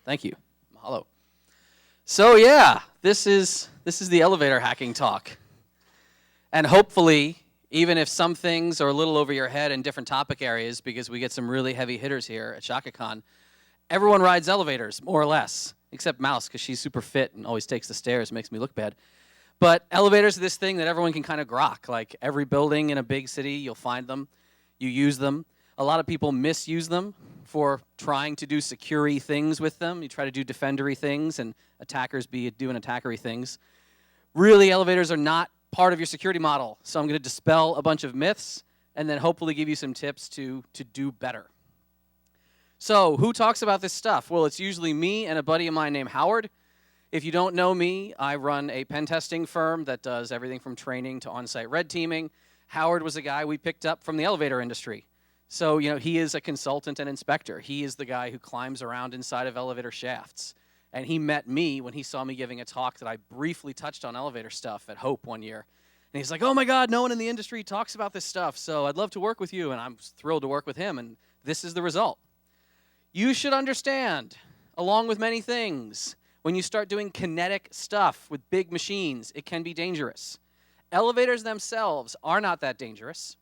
Thank you. Mahalo. So yeah, this is the elevator hacking talk. And hopefully, even if some things are a little over your head in different topic areas, because we get some really heavy hitters here at ShakaCon, everyone rides elevators, more or less, except Mouse, because she's super fit and always takes the stairs, makes me look bad. But elevators are this thing that everyone can kind of grok. Like every building in a big city, you'll find them. You use them. A lot of people misuse them for trying to do security things with them. You try to do defendery things, and attackers be doing attackery things. Really, elevators are not part of your security model. So I'm going to dispel a bunch of myths and then hopefully give you some tips to do better. So who talks about this stuff? Well, it's usually me and a buddy of mine named Howard. If you don't know me, I run a pen testing firm that does everything from training to on-site red teaming. Howard was a guy we picked up from the elevator industry. So, he is a consultant and inspector. He is the guy who climbs around inside of elevator shafts. And he met me when he saw me giving a talk that I briefly touched on elevator stuff at Hope one year. And he's like, oh my God, no one in the industry talks about this stuff, so I'd love to work with you. And I'm thrilled to work with him, and this is the result. You should understand, along with many things, when you start doing kinetic stuff with big machines, it can be dangerous. Elevators themselves are not that dangerous.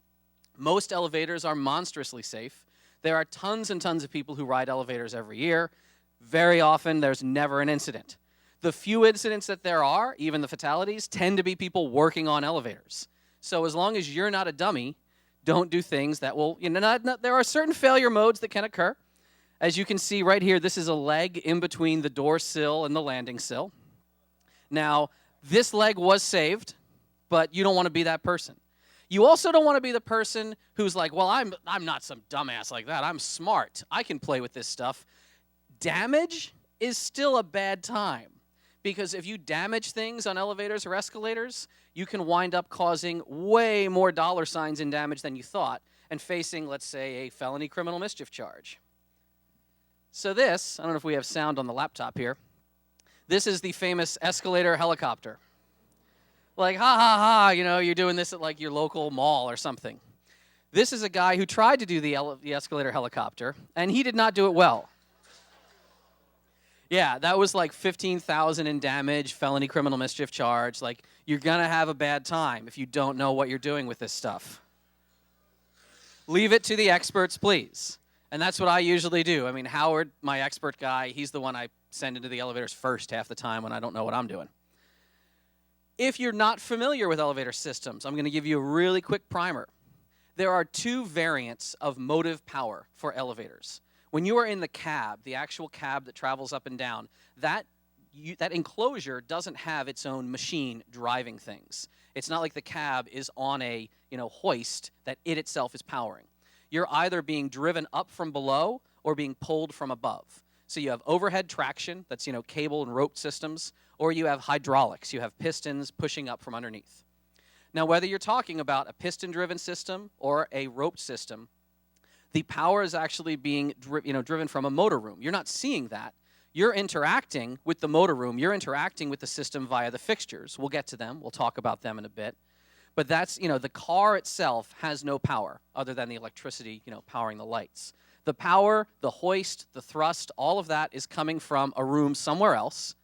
Most elevators are monstrously safe. There are tons and tons of people who ride elevators every year. Very often, there's never an incident. The few incidents that there are, even the fatalities, tend to be people working on elevators. So as long as you're not a dummy, don't do things that will, there are certain failure modes that can occur. As you can see right here, this is a leg in between the door sill and the landing sill. Now, this leg was saved, but you don't want to be that person. You also don't want to be the person who's like, well, I'm not some dumbass like that. I'm smart. I can play with this stuff. Damage is still a bad time, because if you damage things on elevators or escalators, you can wind up causing way more dollar signs in damage than you thought and facing, let's say, a felony criminal mischief charge. So this, I don't know if we have sound on the laptop here, this is the famous escalator helicopter. Like, ha, ha, ha, you're doing this at like your local mall or something. This is a guy who tried to do the escalator helicopter, and he did not do it well. Yeah, that was like $15,000 in damage, felony criminal mischief charge. Like, you're going to have a bad time if you don't know what you're doing with this stuff. Leave it to the experts, please. And that's what I usually do. I mean, Howard, my expert guy, he's the one I send into the elevators first half the time when I don't know what I'm doing. If you're not familiar with elevator systems, I'm going to give you a really quick primer. There are two variants of motive power for elevators. When you are in the cab, the actual cab that travels up and down, that enclosure doesn't have its own machine driving things. It's not like the cab is on a hoist that it itself is powering. You're either being driven up from below or being pulled from above. So you have overhead traction, that's cable and rope systems, or you have hydraulics. You have pistons pushing up from underneath. Now, whether you're talking about a piston-driven system or a roped system, the power is actually being driven from a motor room. You're not seeing that. You're interacting with the motor room. You're interacting with the system via the fixtures. We'll get to them. We'll talk about them in a bit. But that's, the car itself has no power other than the electricity, powering the lights. The power, the hoist, the thrust, all of that is coming from a room somewhere else,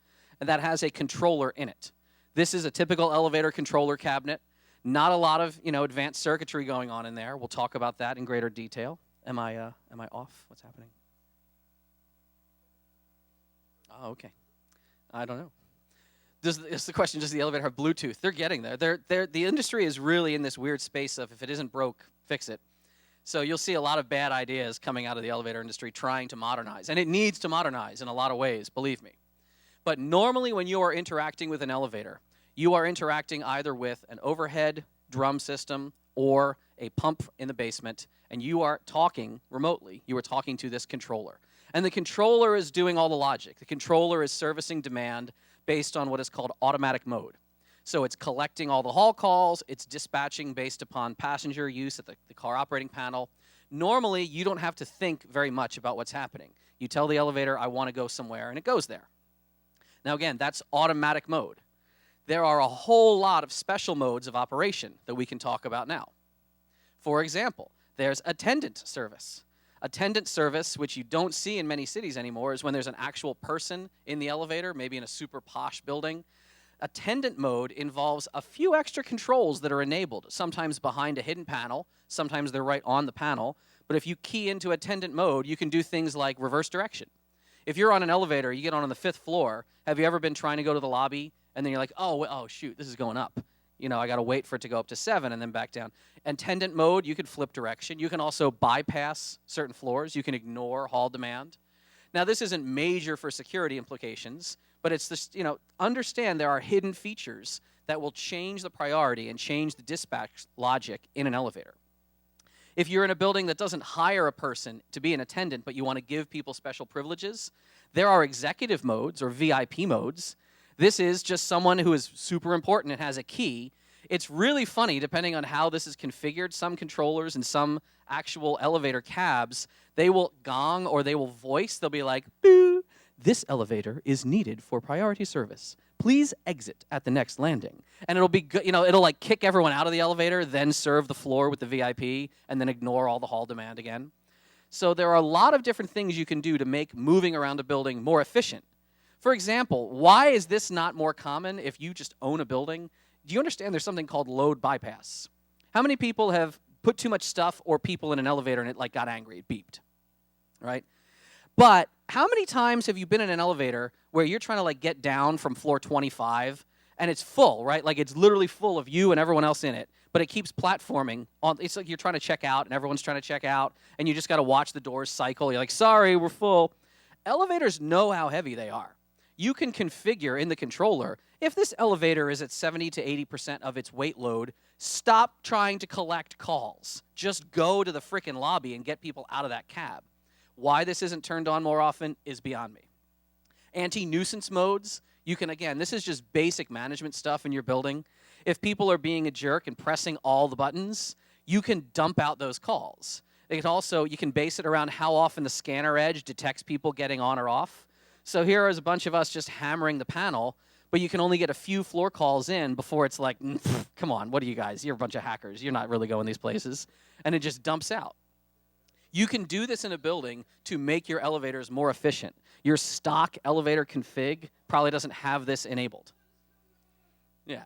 and that has a controller in it. This is a typical elevator controller cabinet. Not a lot of, advanced circuitry going on in there. We'll talk about that in greater detail. Am I off? What's happening? Oh, okay. I don't know. It's the question, does the elevator have Bluetooth? They're getting there. The industry is really in this weird space of if it isn't broke, fix it. So you'll see a lot of bad ideas coming out of the elevator industry trying to modernize. And it needs to modernize in a lot of ways, believe me. But normally when you are interacting with an elevator, you are interacting either with an overhead drum system or a pump in the basement, and you are talking remotely. You are talking to this controller. And the controller is doing all the logic. The controller is servicing demand based on what is called automatic mode. So it's collecting all the hall calls, it's dispatching based upon passenger use at the car operating panel. Normally, you don't have to think very much about what's happening. You tell the elevator, I want to go somewhere, and it goes there. Now again, that's automatic mode. There are a whole lot of special modes of operation that we can talk about now. For example, there's attendant service. Attendant service, which you don't see in many cities anymore, is when there's an actual person in the elevator, maybe in a super posh building. Attendant mode involves a few extra controls that are enabled, sometimes behind a hidden panel, sometimes they're right on the panel. But if you key into attendant mode, you can do things like reverse direction. If you're on an elevator, you get on the 5th floor, have you ever been trying to go to the lobby, and then you're like, oh shoot, this is going up. I got to wait for it to go up to 7 and then back down. Attendant mode, you could flip direction. You can also bypass certain floors. You can ignore hall demand. Now, this isn't major for security implications, but it's this, understand there are hidden features that will change the priority and change the dispatch logic in an elevator. If you're in a building that doesn't hire a person to be an attendant, but you want to give people special privileges, there are executive modes or VIP modes. This is just someone who is super important and has a key. It's really funny, depending on how this is configured. Some controllers and some actual elevator cabs, they will gong or they will voice. They'll be like, boo, this elevator is needed for priority service. Please exit at the next landing. And it'll be good, it'll like kick everyone out of the elevator, then serve the floor with the VIP, and then ignore all the hall demand again. So there are a lot of different things you can do to make moving around a building more efficient. For example, why is this not more common if you just own a building? Do you understand there's something called load bypass? How many people have put too much stuff or people in an elevator and it got angry, it beeped, right? But how many times have you been in an elevator where you're trying to get down from floor 25 and it's full, right? It's literally full of you and everyone else in it, but it keeps platforming. It's like you're trying to check out and everyone's trying to check out and you just got to watch the doors cycle. You're like, sorry, we're full. Elevators know how heavy they are. You can configure in the controller, if this elevator is at 70 to 80% of its weight load, stop trying to collect calls. Just go to the frickin' lobby and get people out of that cab. Why this isn't turned on more often is beyond me. Anti-nuisance modes, you can, again, this is just basic management stuff in your building. If people are being a jerk and pressing all the buttons, you can dump out those calls. You can base it around how often the scanner edge detects people getting on or off. So here is a bunch of us just hammering the panel, but you can only get a few floor calls in before it's like, come on, what are you guys? You're a bunch of hackers. You're not really going these places. And it just dumps out. You can do this in a building to make your elevators more efficient. Your stock elevator config probably doesn't have this enabled. Yeah.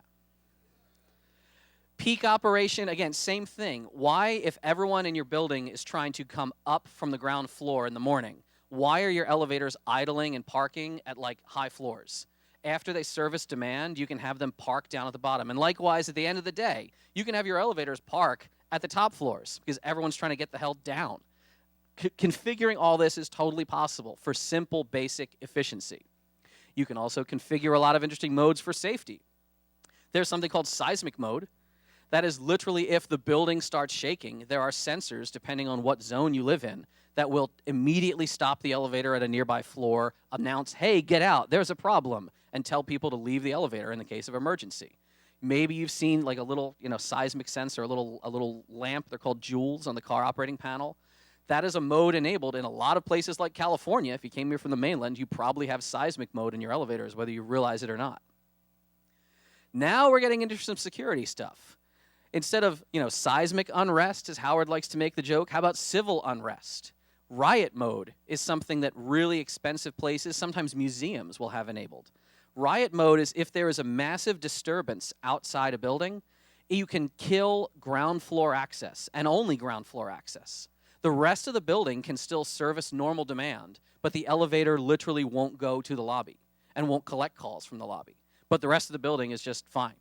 Peak operation, again, same thing. Why, if everyone in your building is trying to come up from the ground floor in the morning, why are your elevators idling and parking at high floors? After they service demand, you can have them park down at the bottom. And likewise, at the end of the day, you can have your elevators park at the top floors because everyone's trying to get the hell down. Configuring all this is totally possible for simple, basic efficiency. You can also configure a lot of interesting modes for safety. There's something called seismic mode. That is literally if the building starts shaking, there are sensors, depending on what zone you live in, that will immediately stop the elevator at a nearby floor, announce, hey, get out, there's a problem, and tell people to leave the elevator in the case of emergency. Maybe you've seen a little seismic sensor, a little lamp, they're called joules on the car operating panel. That is a mode enabled in a lot of places like California. If you came here from the mainland, you probably have seismic mode in your elevators, whether you realize it or not. Now we're getting into some security stuff. Instead of, seismic unrest, as Howard likes to make the joke, how about civil unrest? Riot mode is something that really expensive places, sometimes museums, will have enabled. Riot mode is if there is a massive disturbance outside a building, you can kill ground floor access, and only ground floor access. The rest of the building can still service normal demand, but the elevator literally won't go to the lobby and won't collect calls from the lobby. But the rest of the building is just fine.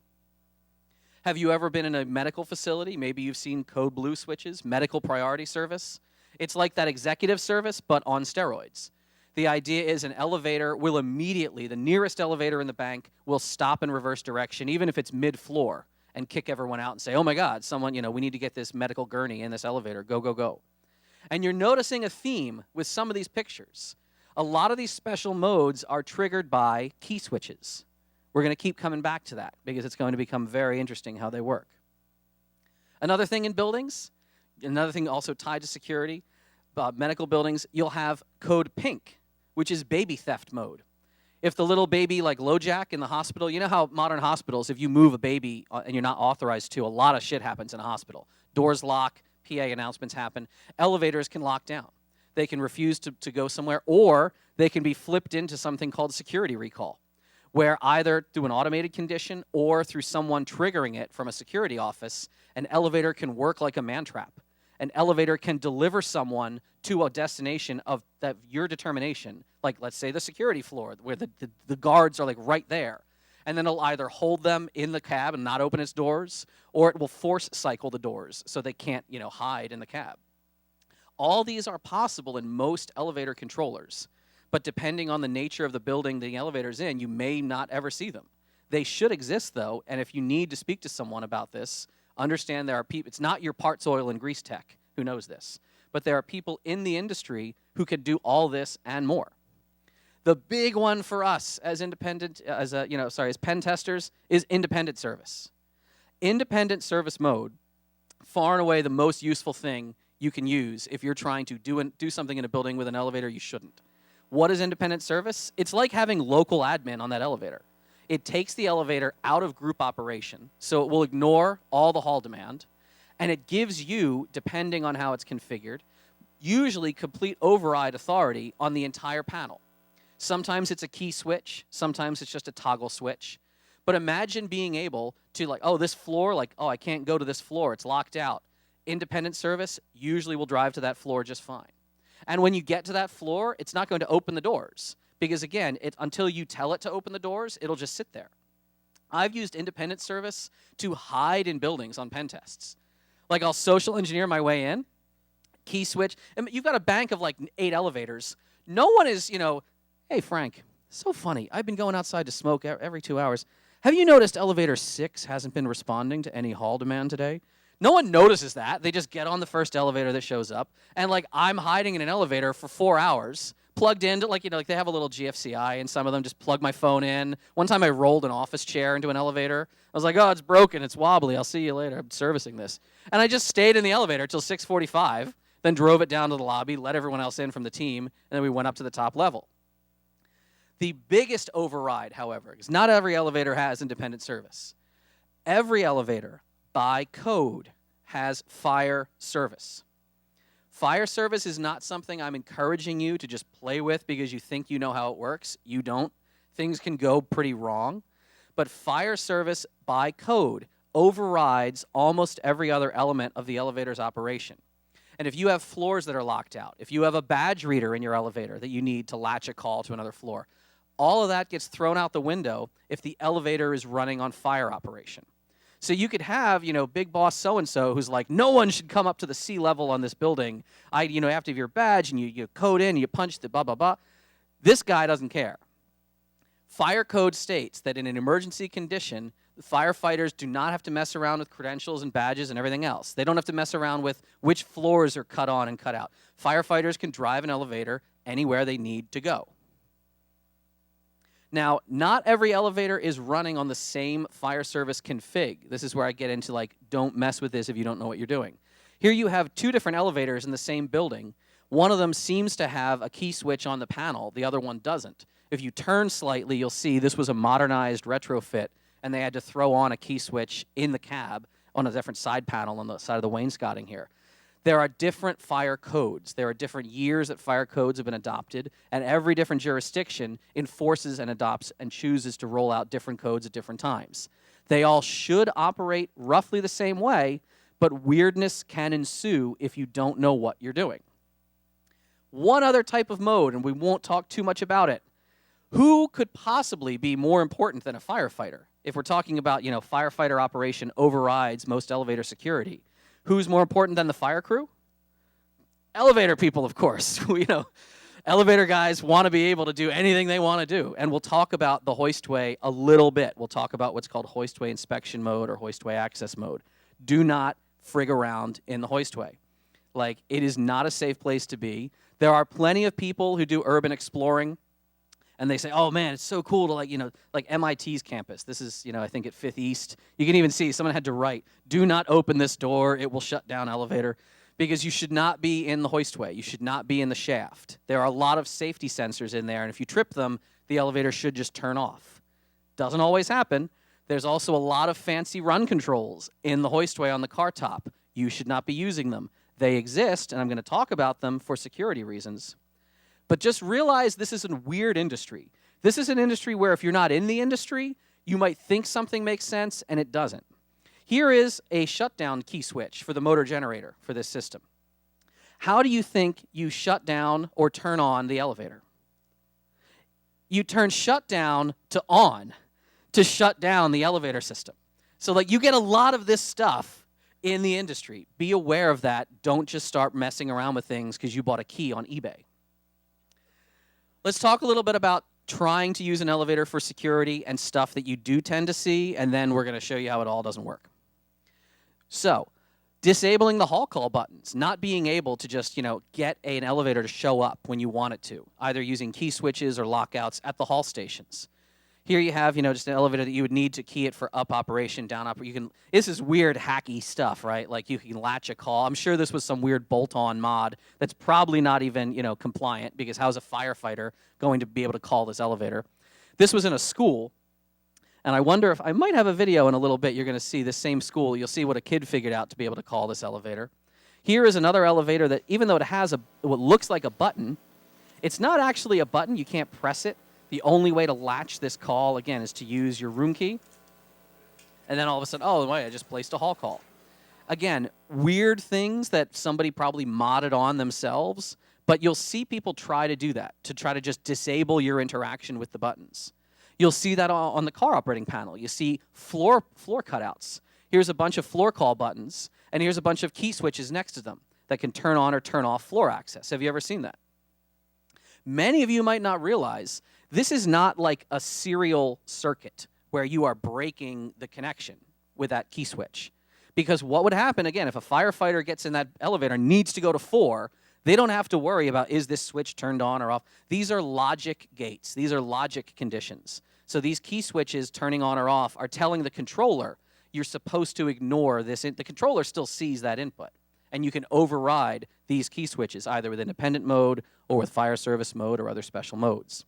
Have you ever been in a medical facility? Maybe you've seen code blue switches, medical priority service. It's like that executive service, but on steroids. The idea is an elevator will immediately, the nearest elevator in the bank will stop in reverse direction, even if it's mid-floor, and kick everyone out and say, oh my God, someone, we need to get this medical gurney in this elevator, go, go, go. And you're noticing a theme with some of these pictures. A lot of these special modes are triggered by key switches. We're going to keep coming back to that because it's going to become very interesting how they work. Another thing in buildings, another thing also tied to security, medical buildings, you'll have code pink, which is baby theft mode. If the little baby like LoJack in the hospital, you know how modern hospitals, if you move a baby and you're not authorized to, a lot of shit happens in a hospital. Doors lock, PA announcements happen. Elevators can lock down. they can refuse to go somewhere, or they can be flipped into something called security recall, where either through an automated condition or through someone triggering it from a security office, an elevator can work like a man-trap. An elevator can deliver someone to a destination of that your determination, like let's say the security floor, where the guards are like right there. And then it'll either hold them in the cab and not open its doors, or it will force cycle the doors so they can't, hide in the cab. All these are possible in most elevator controllers, but depending on the nature of the building the elevator's in, you may not ever see them. They should exist, though, and if you need to speak to someone about this, understand there are people, it's not your parts, oil, and grease tech who knows this, but there are people in the industry who can do all this and more. The big one for us as as pen testers is independent service. Independent service mode, far and away the most useful thing you can use if you're trying to do something in a building with an elevator you shouldn't. What is independent service? It's like having local admin on that elevator. It takes the elevator out of group operation, so it will ignore all the hall demand, and it gives you, depending on how it's configured, usually complete override authority on the entire panel. Sometimes it's a key switch, sometimes it's just a toggle switch. But imagine being able to this floor, I can't go to this floor, it's locked out. Independent service usually will drive to that floor just fine. And when you get to that floor, it's not going to open the doors. Because again, until you tell it to open the doors, it'll just sit there. I've used independent service to hide in buildings on pen tests. I'll social engineer my way in, key switch. And you've got a bank of 8 elevators. No one is, hey, Frank, so funny. I've been going outside to smoke every 2 hours. Have you noticed elevator 6 hasn't been responding to any hall demand today? No one notices that. They just get on the first elevator that shows up. And I'm hiding in an elevator for 4 hours, plugged into, they have a little GFCI, and some of them just plug my phone in. One time I rolled an office chair into an elevator. I was like, oh, it's broken, it's wobbly, I'll see you later, I'm servicing this. And I just stayed in the elevator till 6:45, then drove it down to the lobby, let everyone else in from the team, and then we went up to the top level. The biggest override, however, is not every elevator has independent service. Every elevator, by code, has fire service. Fire service is not something I'm encouraging you to just play with because you think you know how it works. You don't. Things can go pretty wrong. But fire service, by code, overrides almost every other element of the elevator's operation. And if you have floors that are locked out, if you have a badge reader in your elevator that you need to latch a call to another floor, all of that gets thrown out the window if the elevator is running on fire operation. So you could have, big boss so-and-so who's like, no one should come up to the sea level on this building. You have to have your badge, and you code in, you punch the blah, blah, blah. This guy doesn't care. Fire code states that in an emergency condition, the firefighters do not have to mess around with credentials and badges and everything else. They don't have to mess around with which floors are cut on and cut out. Firefighters can drive an elevator anywhere they need to go. Now, not every elevator is running on the same fire service config. This is where I get into don't mess with this if you don't know what you're doing. Here you have 2 different elevators in the same building. One of them seems to have a key switch on the panel. The other one doesn't. If you turn slightly, you'll see this was a modernized retrofit, and they had to throw on a key switch in the cab on a different side panel on the side of the wainscoting here. There are different fire codes. There are different years that fire codes have been adopted, and every different jurisdiction enforces and adopts and chooses to roll out different codes at different times. They all should operate roughly the same way, but weirdness can ensue if you don't know what you're doing. One other type of mode, and we won't talk too much about it. Who could possibly be more important than a firefighter? If we're talking about, firefighter operation overrides most elevator security. Who's more important than the fire crew? Elevator people, of course. Elevator guys want to be able to do anything they want to do. And we'll talk about the hoistway a little bit. We'll talk about what's called hoistway inspection mode or hoistway access mode. Do not frig around in the hoistway. It is not a safe place to be. There are plenty of people who do urban exploring, and they say, oh, man, it's so cool to, like MIT's campus. This is, I think at 5th East. You can even see someone had to write, do not open this door. It will shut down elevator. Because you should not be in the hoistway. You should not be in the shaft. There are a lot of safety sensors in there, and if you trip them, the elevator should just turn off. Doesn't always happen. There's also a lot of fancy run controls in the hoistway on the car top. You should not be using them. They exist, and I'm going to talk about them for security reasons. But just realize this is a weird industry. This is an industry where if you're not in the industry, you might think something makes sense, and it doesn't. Here is a shutdown key switch for the motor generator for this system. How do you think you shut down or turn on the elevator? You turn shut down to on to shut down the elevator system. So like you get a lot of this stuff in the industry. Be aware of that. Don't just start messing around with things because you bought a key on eBay. Let's talk a little bit about trying to use an elevator for security and stuff that you do tend to see, and then we're going to show you how it all doesn't work. So, disabling the hall call buttons, not being able to just, get an elevator to show up when you want it to, either using key switches or lockouts at the hall stations. Here you have, just an elevator that you would need to key it for up operation, down operation. This is weird, hacky stuff, right? Like you can latch a call. I'm sure this was some weird bolt-on mod that's probably not even, compliant, because how's a firefighter going to be able to call this elevator? This was in a school, and I wonder if I might have a video in a little bit. You're going to see this same school. You'll see what a kid figured out to be able to call this elevator. Here is another elevator that, even though it has what looks like a button, it's not actually a button. You can't press it. The only way to latch this call, again, is to use your room key. And then all of a sudden, oh, wait, I just placed a hall call. Again, weird things that somebody probably modded on themselves, but you'll see people try to do that, to try to just disable your interaction with the buttons. You'll see that on the car operating panel. You see floor cutouts. Here's a bunch of floor call buttons, and here's a bunch of key switches next to them that can turn on or turn off floor access. Have you ever seen that? Many of you might not realize this is not like a serial circuit where you are breaking the connection with that key switch. Because what would happen, again, if a firefighter gets in that elevator and needs to go to 4, they don't have to worry about, is this switch turned on or off? These are logic gates. These are logic conditions. So these key switches turning on or off are telling the controller you're supposed to ignore this. The controller still sees that input. And you can override these key switches either with independent mode or with fire service mode or other special modes.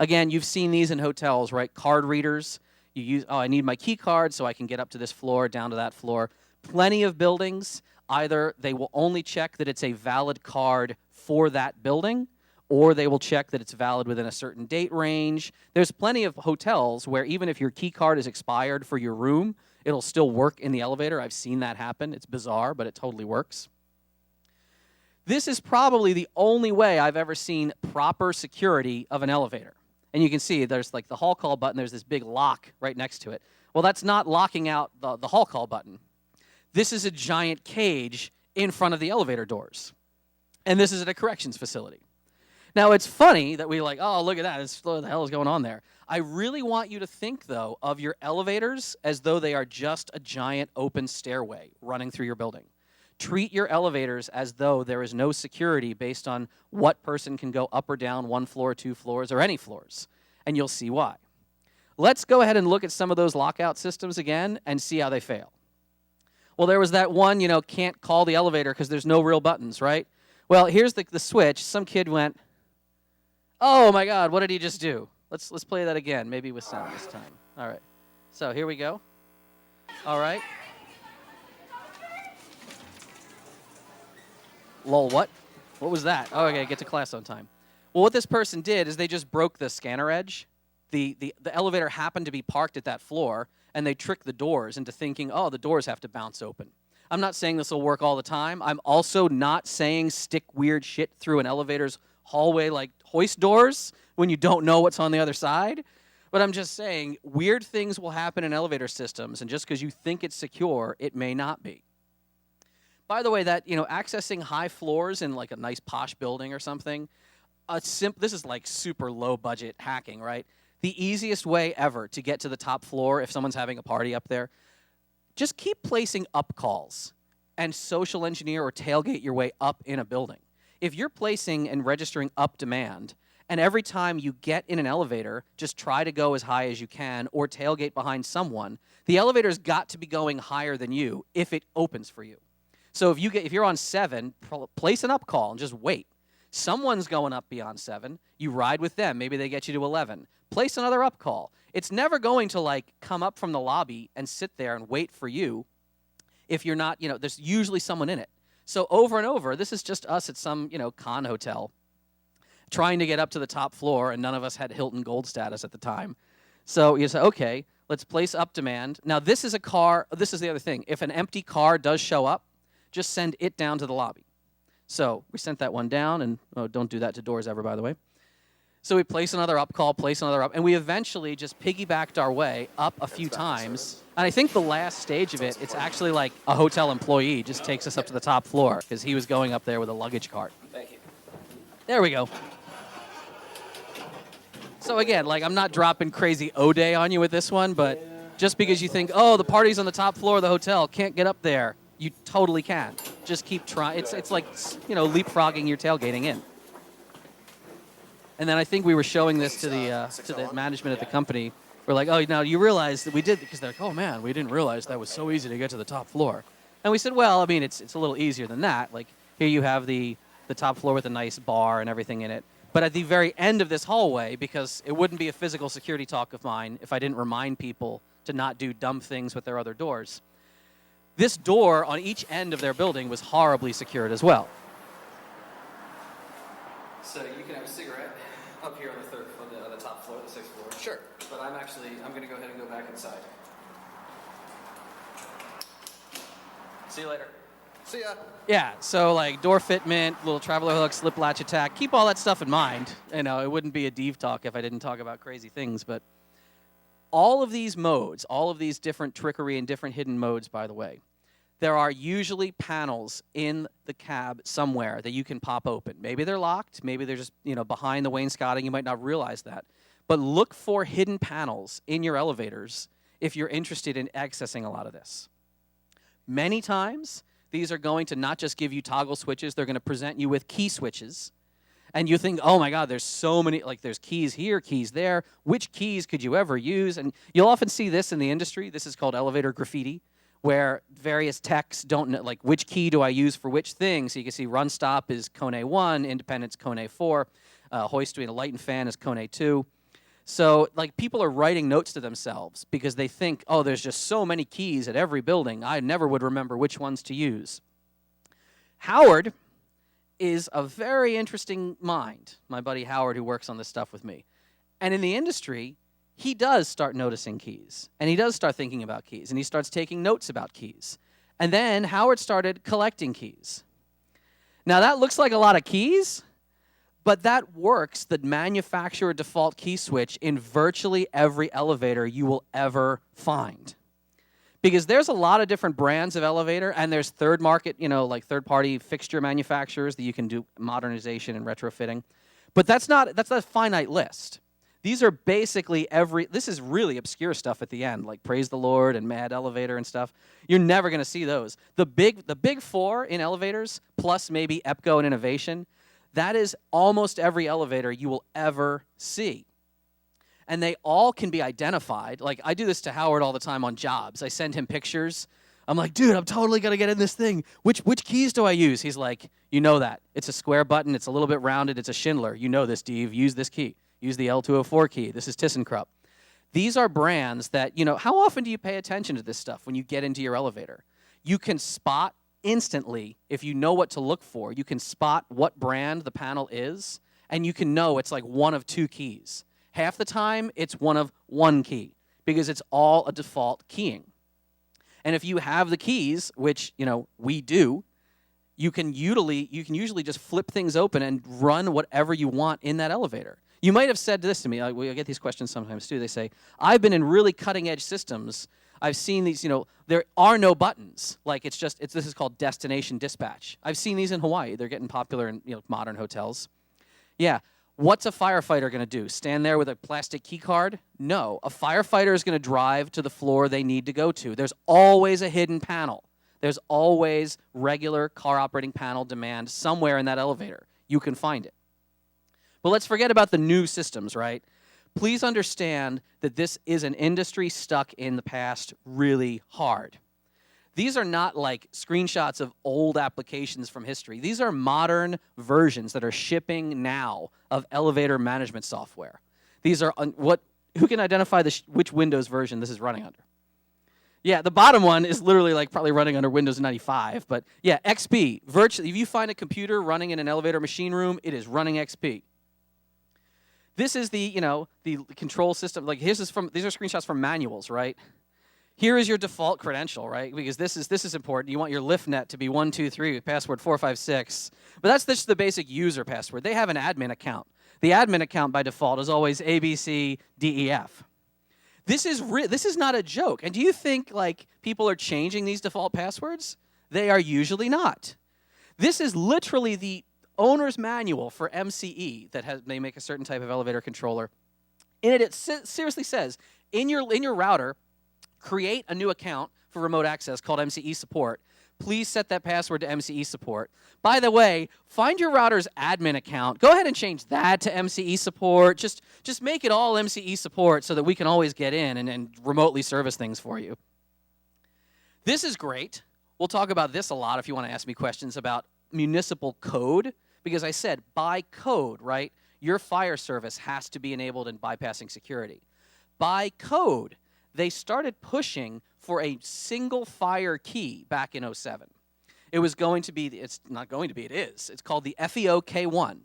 Again, you've seen these in hotels, right? Card readers. You use, I need my key card so I can get up to this floor, down to that floor. Plenty of buildings, either they will only check that it's a valid card for that building, or they will check that it's valid within a certain date range. There's plenty of hotels where even if your key card is expired for your room, it'll still work in the elevator. I've seen that happen. It's bizarre, but it totally works. This is probably the only way I've ever seen proper security of an elevator. And you can see there's like the hall call button. There's this big lock right next to it. Well, that's not locking out the hall call button. This is a giant cage in front of the elevator doors. And this is at a corrections facility. Now, it's funny that we like, oh, look at that. What the hell is going on there? I really want you to think, though, of your elevators as though they are just a giant open stairway running through your building. Treat your elevators as though there is no security based on what person can go up or down 1 floor, 2 floors, or any floors, and you'll see why. Let's go ahead and look at some of those lockout systems again and see how they fail. Well, there was that one, can't call the elevator because there's no real buttons, right? Well, here's the switch. Some kid went, oh my God, what did he just do? Let's play that again, maybe with sound this time. All right. So here we go. All right. Lol, what? What was that? Oh, okay, get to class on time. Well, what this person did is they just broke the scanner edge. The elevator happened to be parked at that floor, and they tricked the doors into thinking, oh, the doors have to bounce open. I'm not saying this will work all the time. I'm also not saying stick weird shit through an elevator's hallway like hoist doors when you don't know what's on the other side. But I'm just saying weird things will happen in elevator systems, and just because you think it's secure, it may not be. By the way, that, accessing high floors in like a nice posh building or something, this is like super low budget hacking, right? The easiest way ever to get to the top floor if someone's having a party up there, just keep placing up calls and social engineer or tailgate your way up in a building. If you're placing and registering up demand, and every time you get in an elevator, just try to go as high as you can or tailgate behind someone, the elevator's got to be going higher than you if it opens for you. So if you're on 7, place an up call and just wait. Someone's going up beyond 7. You ride with them. Maybe they get you to 11. Place another up call. It's never going to come up from the lobby and sit there and wait for you if you're not, there's usually someone in it. So over and over, this is just us at some, con hotel trying to get up to the top floor, and none of us had Hilton Gold status at the time. So you say, okay, let's place up demand. Now, this is the other thing. If an empty car does show up, just send it down to the lobby. So we sent that one down, and don't do that to doors ever, by the way. So we place another up call, and we eventually just piggybacked our way up a few times. And I think the last stage of it, it's actually like a hotel employee just takes us up to the top floor because he was going up there with a luggage cart. Thank you. There we go. So again, like I'm not dropping crazy O-Day on you with this one, but just because you think, oh, the party's on the top floor of the hotel, can't get up there, you totally can. Just keep trying. It's like, leapfrogging your tailgating in. And then I think we were showing this to the management at the company. We're like, oh, now you realize that we did, because they're like, oh man, we didn't realize that was so easy to get to the top floor. And we said, well, I mean, it's a little easier than that. Like here you have the top floor with a nice bar and everything in it. But at the very end of this hallway, because it wouldn't be a physical security talk of mine if I didn't remind people to not do dumb things with their other doors, this door on each end of their building was horribly secured as well. So you can have a cigarette up here on the top floor, the 6th floor. Sure. But I'm going to go ahead and go back inside. See you later. See ya. Yeah, so like door fitment, little traveler hook, slip latch attack. Keep all that stuff in mind. It wouldn't be a Dev talk if I didn't talk about crazy things. But all of these modes, all of these different trickery and different hidden modes, by the way, there are usually panels in the cab somewhere that you can pop open. Maybe they're locked. Maybe they're just behind the wainscoting. You might not realize that. But look for hidden panels in your elevators if you're interested in accessing a lot of this. Many times, these are going to not just give you toggle switches, they're going to present you with key switches. And you think, oh my God, there's so many, like there's keys here, keys there. Which keys could you ever use? And you'll often see this in the industry. This is called elevator graffiti, where various techs don't know, like which key do I use for which thing. So you can see run stop is cone 1, independence cone 4, hoistway and a light and fan is cone 2. So like people are writing notes to themselves because they think, oh, there's just so many keys at every building. I never would remember which ones to use. Howard is a very interesting mind, my buddy Howard, who works on this stuff with me. And in the industry, he does start noticing keys, and he does start thinking about keys, and he starts taking notes about keys. And then Howard started collecting keys. Now, that looks like a lot of keys, but that works, the manufacturer default key switch, in virtually every elevator you will ever find. Because there's a lot of different brands of elevator, and there's third market, like third-party fixture manufacturers that you can do modernization and retrofitting. But that's a finite list. These are basically this is really obscure stuff at the end, like Praise the Lord and Mad Elevator and stuff. You're never going to see those. The big four in elevators, plus maybe EPCO and Innovation, that is almost every elevator you will ever see. And they all can be identified. Like, I do this to Howard all the time on jobs. I send him pictures. I'm like, dude, I'm totally going to get in this thing. Which keys do I use? He's like, you know that. It's a square button. It's a little bit rounded. It's a Schindler. You know this, Steve. Use this key. Use the L204 key. This is ThyssenKrupp. These are brands that, how often do you pay attention to this stuff when you get into your elevator? You can spot instantly, if you know what to look for, you can spot what brand the panel is, and you can know it's like one of two keys. Half the time, it's one of one key, because it's all a default keying. And if you have the keys, which, we do, you can usually just flip things open and run whatever you want in that elevator. You might have said this to me. I get these questions sometimes, too. They say, I've been in really cutting-edge systems. I've seen these, there are no buttons. Like, this is called destination dispatch. I've seen these in Hawaii. They're getting popular in, modern hotels. Yeah. What's a firefighter going to do? Stand there with a plastic key card? No. A firefighter is going to drive to the floor they need to go to. There's always a hidden panel. There's always regular car operating panel demand somewhere in that elevator. You can find it. But let's forget about the new systems, right? Please understand that this is an industry stuck in the past really hard. These are not like screenshots of old applications from history. These are modern versions that are shipping now of elevator management software. These are who can identify which Windows version this is running under? Yeah, the bottom one is literally like probably running under Windows 95. But yeah, XP. Virtually, if you find a computer running in an elevator machine room, it is running XP. This is the control system. Like these are screenshots from manuals, right? Here is your default credential, right? Because this is important. You want your LiftNet to be 123 with password 456. But that's just the basic user password. They have an admin account. The admin account by default is always ABCDEF. This is not a joke. And do you think like people are changing these default passwords? They are usually not. This is literally the owner's manual for MCE that they make a certain type of elevator controller. In it, seriously says in your router, create a new account for remote access called MCE support. Please set that password to MCE support. By the way, find your router's admin account. Go ahead and change that to MCE support. Just make it all MCE support so that we can always get in and remotely service things for you. This is great. We'll talk about this a lot if you want to ask me questions about municipal code, because I said by code, right, your fire service has to be enabled in bypassing security. By code, they started pushing for a single fire key back in 2007. It was going to be, it's not going to be, it is. It's called the FEOK1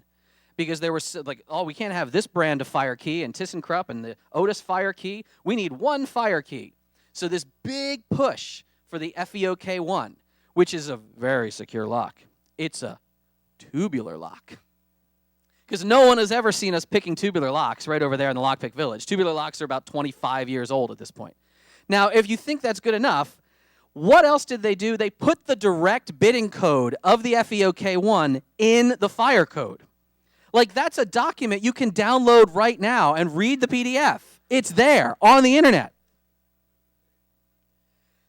because there was like, oh, we can't have this brand of fire key and ThyssenKrupp and the Otis fire key. We need one fire key. So this big push for the FEOK1, which is a very secure lock. It's a tubular lock. Because no one has ever seen us picking tubular locks right over there in the Lockpick Village. Tubular locks are about 25 years old at this point. Now, if you think that's good enough, what else did they do? They put the direct bidding code of the FEOK1 in the fire code. Like, that's a document you can download right now and read the PDF. It's there on the internet.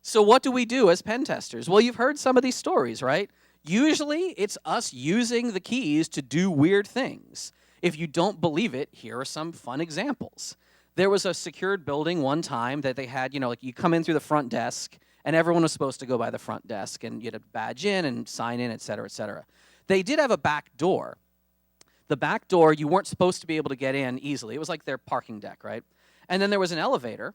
So what do we do as pen testers? Well, you've heard some of these stories, right? Usually, it's us using the keys to do weird things. If you don't believe it, here are some fun examples. There was a secured building one time that they had, like you come in through the front desk, and everyone was supposed to go by the front desk, and you had to badge in and sign in, et cetera, et cetera. They did have a back door. The back door, you weren't supposed to be able to get in easily. It was like their parking deck, right? And then there was an elevator,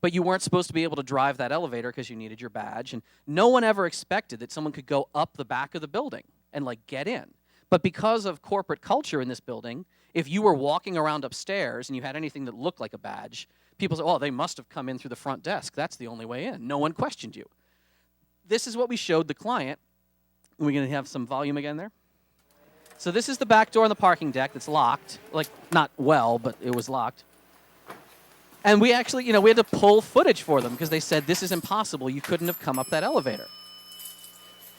but you weren't supposed to be able to drive that elevator because you needed your badge. And no one ever expected that someone could go up the back of the building and, like, get in. But because of corporate culture in this building, if you were walking around upstairs and you had anything that looked like a badge, people said, oh, they must have come in through the front desk. That's the only way in. No one questioned you. This is what we showed the client. Are we going to have some volume again there? So this is the back door on the parking deck that's locked. Like, not well, but it was locked. And we actually, we had to pull footage for them because they said, this is impossible. You couldn't have come up that elevator.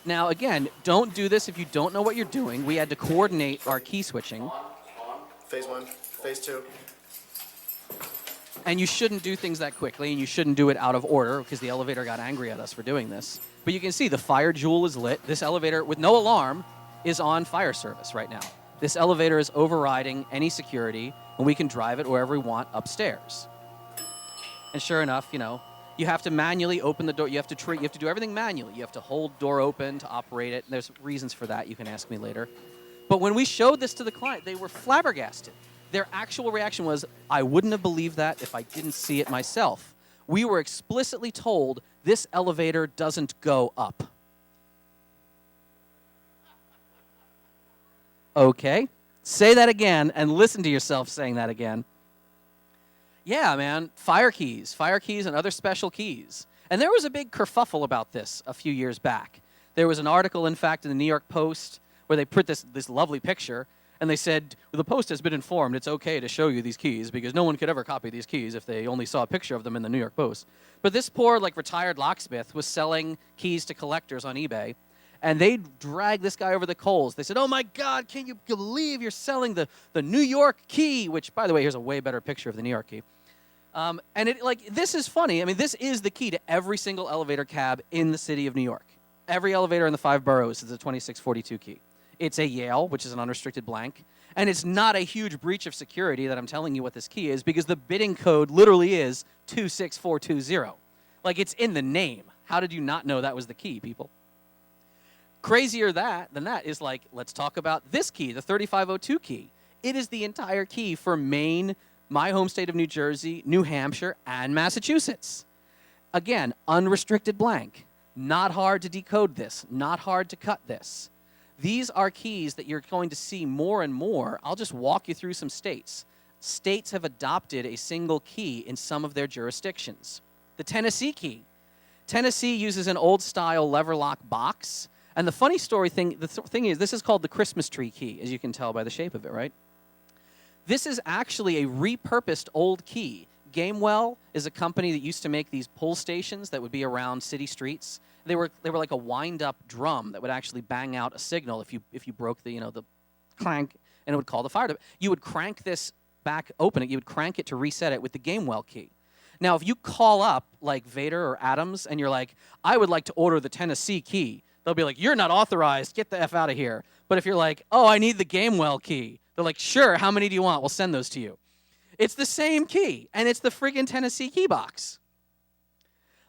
Now, again, don't do this if you don't know what you're doing. We had to coordinate our key switching. On. Phase 1, phase 2. And you shouldn't do things that quickly, and you shouldn't do it out of order because the elevator got angry at us for doing this. But you can see the fire jewel is lit. This elevator, with no alarm, is on fire service right now. This elevator is overriding any security, and we can drive it wherever we want upstairs. And sure enough, you have to manually open the door. You have to do everything manually. You have to hold door open to operate it. And there's reasons for that. You can ask me later. But when we showed this to the client, they were flabbergasted. Their actual reaction was, I wouldn't have believed that if I didn't see it myself. We were explicitly told this elevator doesn't go up. Okay. Say that again and listen to yourself saying that again. Yeah, man, fire keys and other special keys. And there was a big kerfuffle about this a few years back. There was an article, in fact, in the New York Post where they put this lovely picture, and they said, the Post has been informed it's okay to show you these keys because no one could ever copy these keys if they only saw a picture of them in the New York Post. But this poor, retired locksmith was selling keys to collectors on eBay, and they dragged this guy over the coals. They said, oh, my God, can you believe you're selling the New York key, which, by the way, here's a way better picture of the New York key. And this is funny. I mean, this is the key to every single elevator cab in the city of New York. Every elevator in the 5 boroughs is a 2642 key. It's a Yale, which is an unrestricted blank. And it's not a huge breach of security that I'm telling you what this key is because the bidding code literally is 26420. It's in the name. How did you not know that was the key, people? Crazier than that is let's talk about this key, the 3502 key. It is the entire key for Maine, my home state of New Jersey, New Hampshire, and Massachusetts. Again, unrestricted blank. Not hard to decode this. Not hard to cut this. These are keys that you're going to see more and more. I'll just walk you through some states. States have adopted a single key in some of their jurisdictions. The Tennessee key. Tennessee uses an old-style lever lock box. And the funny thing is, this is called the Christmas tree key, as you can tell by the shape of it, right? This is actually a repurposed old key. Gamewell is a company that used to make these pull stations that would be around city streets. They were like a wind-up drum that would actually bang out a signal if you broke the clank, and it would call the fire department. You would crank this back, open it. You would crank it to reset it with the Gamewell key. Now, if you call up like Vader or Adams and you're like, I would like to order the Tennessee key, they'll be like, you're not authorized. Get the F out of here. But if you're like, oh, I need the Gamewell key, they're like, sure, how many do you want? We'll send those to you. It's the same key, and it's the friggin' Tennessee key box.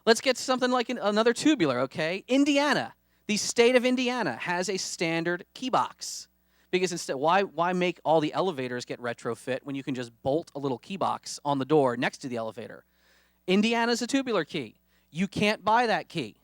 Let's get something like another tubular, okay? Indiana. The state of Indiana has a standard key box. Because instead, why make all the elevators get retrofit when you can just bolt a little key box on the door next to the elevator? Indiana's a tubular key. You can't buy that key.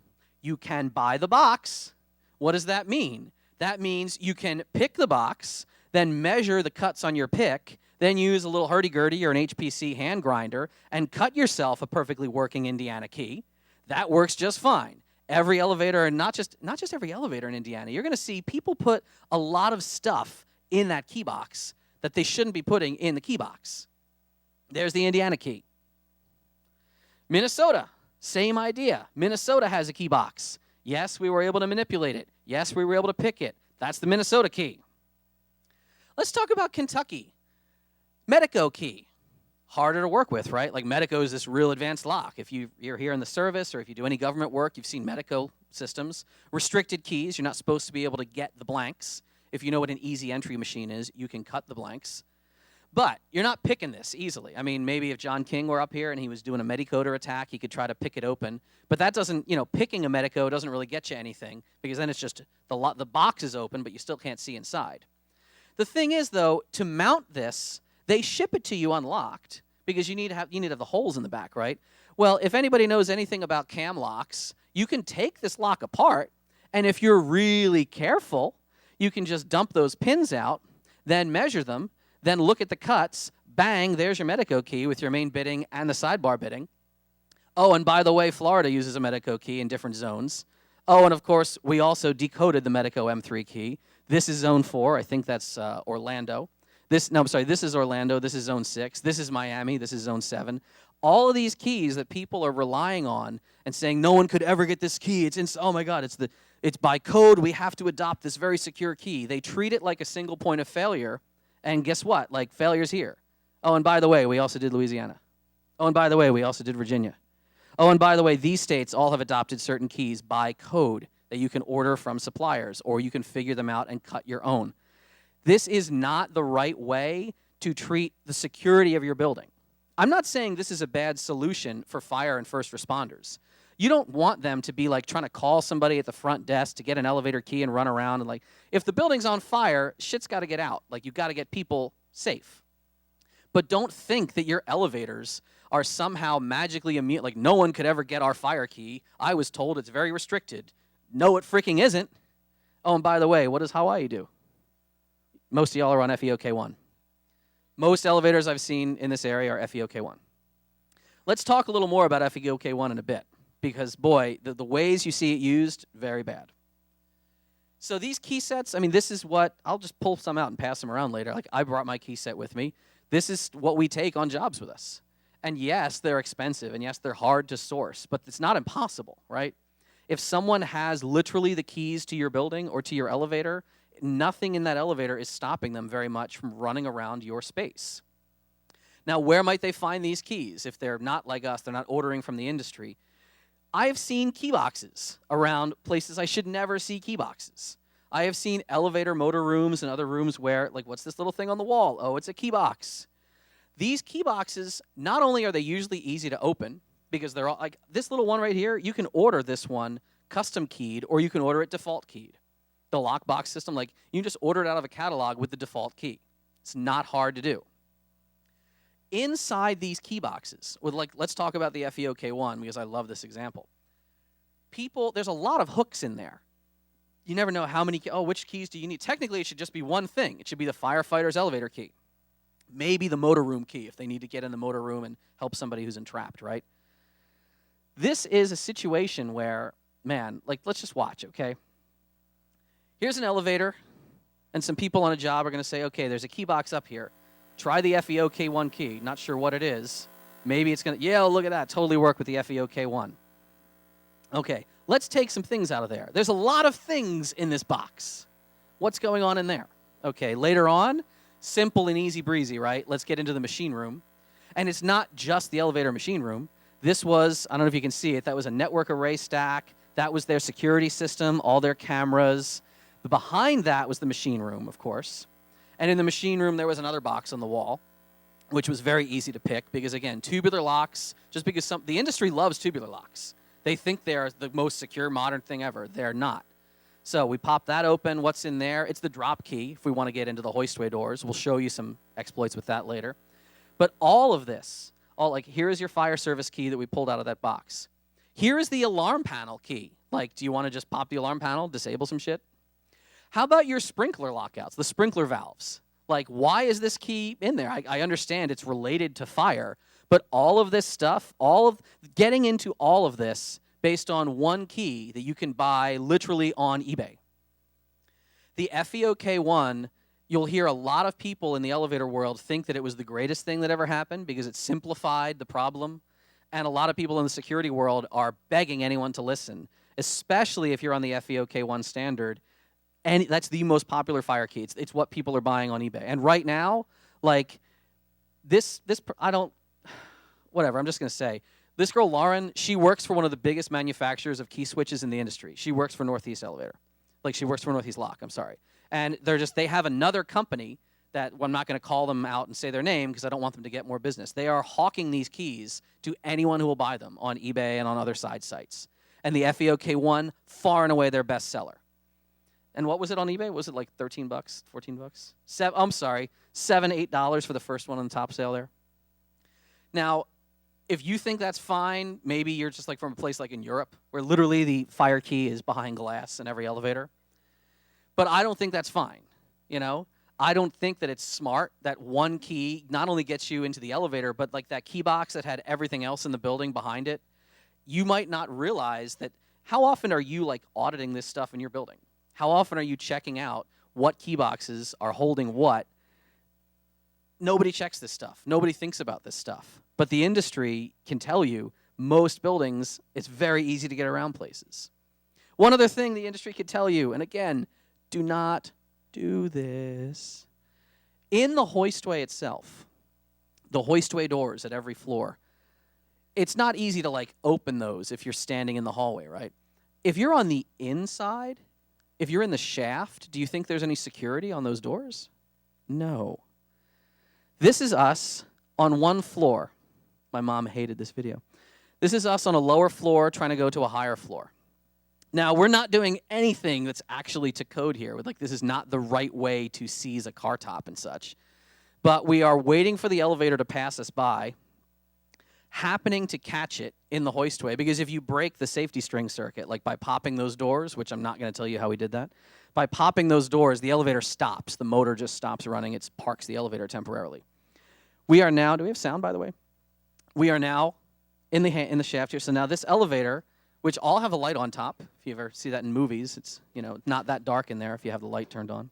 You can buy the box. What does that mean? That means you can pick the box, then measure the cuts on your pick, then use a little hurdy-gurdy or an HPC hand grinder and cut yourself a perfectly working Indiana key. That works just fine. Every elevator, and not just every elevator in Indiana, you're going to see people put a lot of stuff in that key box that they shouldn't be putting in the key box. There's the Indiana key. Minnesota, same idea. Minnesota has a key box. Yes, we were able to manipulate it. Yes, we were able to pick it. That's the Minnesota key. Let's talk about Kentucky. Medico key. Harder to work with, right? Like Medico is this real advanced lock. If you're here in the service or if you do any government work, you've seen Medico systems. Restricted keys, you're not supposed to be able to get the blanks. If you know what an easy entry machine is, you can cut the blanks. But you're not picking this easily. I mean, maybe if John King were up here and he was doing a Medicoder attack, he could try to pick it open. But that doesn't, picking a Medico doesn't really get you anything because then it's just the box is open, but you still can't see inside. The thing is, though, to mount this, they ship it to you unlocked because you need to have the holes in the back, right? Well, if anybody knows anything about cam locks, you can take this lock apart, and if you're really careful, you can just dump those pins out, then measure them, then look at the cuts, bang, there's your Medico key with your main bitting and the sidebar bitting. Oh, and by the way, Florida uses a Medico key in different zones. Oh, and of course, we also decoded the Medico M3 key. This is Zone 4. I think that's Orlando. This is Orlando. This is Zone 6. This is Miami. This is Zone 7. All of these keys that people are relying on and saying no one could ever get this key. Oh my God, it's by code. We have to adopt this very secure key. They treat it like a single point of failure, and guess what? Like failure's here. Oh, and by the way, we also did Louisiana. Oh, and by the way, we also did Virginia. Oh, and by the way, these states all have adopted certain keys by code that you can order from suppliers, or you can figure them out and cut your own. This is not the right way to treat the security of your building. I'm not saying this is a bad solution for fire and first responders. You don't want them to be like trying to call somebody at the front desk to get an elevator key and run around. And like, if the building's on fire, shit's got to get out. Like, you've got to get people safe. But don't think that your elevators are somehow magically immune. Like, no one could ever get our fire key. I was told it's very restricted. No, it freaking isn't. Oh, and by the way, what does Hawaii do? Most of y'all are on FEOK1. Most elevators I've seen in this area are FEOK1. Let's talk a little more about FEOK1 in a bit, because, boy, the ways you see it used, very bad. So these key sets, this is what, I'll just pull some out and pass them around later. Like, I brought my key set with me. This is what we take on jobs with us. And yes, they're expensive, and yes, they're hard to source, but it's not impossible, right? If someone has literally the keys to your building or to your elevator, nothing in that elevator is stopping them very much from running around your space. Now, where might they find these keys if they're not like us, they're not ordering from the industry? I've seen key boxes around places I should never see key boxes. I have seen elevator motor rooms and other rooms where, like, what's this little thing on the wall? Oh, it's a key box. These key boxes, not only are they usually easy to open, because they're all, like, this little one right here, you can order this one custom keyed, or you can order it default keyed. The lockbox system, like, you can just order it out of a catalog with the default key. It's not hard to do. inside these key boxes, let's talk about the FEOK1 because I love this example. There's a lot of hooks in there. You never know how many, which keys do you need? Technically, it should just be one thing. It should be the firefighter's elevator key. Maybe the motor room key if they need to get in the motor room and help somebody who's entrapped, right? This is a situation where, man, let's just watch, okay? Here's an elevator, and some people on a job are going to say, okay, there's a key box up here. Try the FEOK1 key. Not sure what it is. Maybe it's going to, look at that. Totally work with the FEOK1. Okay, let's take some things out of there. There's a lot of things in this box. What's going on in there? Okay, later on, simple and easy breezy, right? Let's get into the machine room. And it's not just the elevator machine room. This was, I don't know if you can see it, that was a network array stack. That was their security system, all their cameras. Behind that was the machine room, of course. And in the machine room, there was another box on the wall, which was very easy to pick because, again, tubular locks, just because the industry loves tubular locks. They think they're the most secure modern thing ever. They're not. So we pop that open. What's in there? It's the drop key if we want to get into the hoistway doors. We'll show you some exploits with that later. But all of this, here is your fire service key that we pulled out of that box. Here is the alarm panel key. Do you want to just pop the alarm panel, disable some shit? How about your sprinkler lockouts, the sprinkler valves? Why is this key in there? I understand it's related to fire, but all of this stuff, getting into all of this based on one key that you can buy literally on eBay. The FEOK1, you'll hear a lot of people in the elevator world think that it was the greatest thing that ever happened because it simplified the problem, and a lot of people in the security world are begging anyone to listen, especially if you're on the FEOK1 standard. And that's the most popular fire key. It's what people are buying on eBay. And right now, I'm just going to say, this girl, Lauren, she works for one of the biggest manufacturers of key switches in the industry. She works for Northeast Elevator. She works for Northeast Lock, I'm sorry. And they have another company that, I'm not going to call them out and say their name because I don't want them to get more business. They are hawking these keys to anyone who will buy them on eBay and on other side sites. And the FEOK1, far and away their best seller. And what was it on eBay? Was it $13, $14? $7, $8 for the first one on the top sale there. Now, if you think that's fine, maybe you're just from a place like in Europe, where literally the fire key is behind glass in every elevator. But I don't think that's fine, I don't think that it's smart that one key not only gets you into the elevator, but that key box that had everything else in the building behind it. You might not realize that. How often are you auditing this stuff in your building? How often are you checking out what key boxes are holding what? Nobody checks this stuff. Nobody thinks about this stuff. But the industry can tell you, most buildings, it's very easy to get around places. One other thing the industry could tell you, and again, do not do this. In the hoistway itself, the hoistway doors at every floor, it's not easy to open those if you're standing in the hallway, right? If you're on the inside, if you're in the shaft, do you think there's any security on those doors? No. This is us on one floor. My mom hated this video. This is us on a lower floor trying to go to a higher floor. Now, we're not doing anything that's actually to code here. This is not the right way to seize a car top and such. But we are waiting for the elevator to pass us by, happening to catch it in the hoistway, because if you break the safety string circuit, by popping those doors, which I'm not going to tell you how we did that, by popping those doors, the elevator stops. The motor just stops running. It parks the elevator temporarily. We are now, do we have sound, by the way? We are now in the shaft here. So now this elevator, which all have a light on top, if you ever see that in movies, it's not that dark in there if you have the light turned on.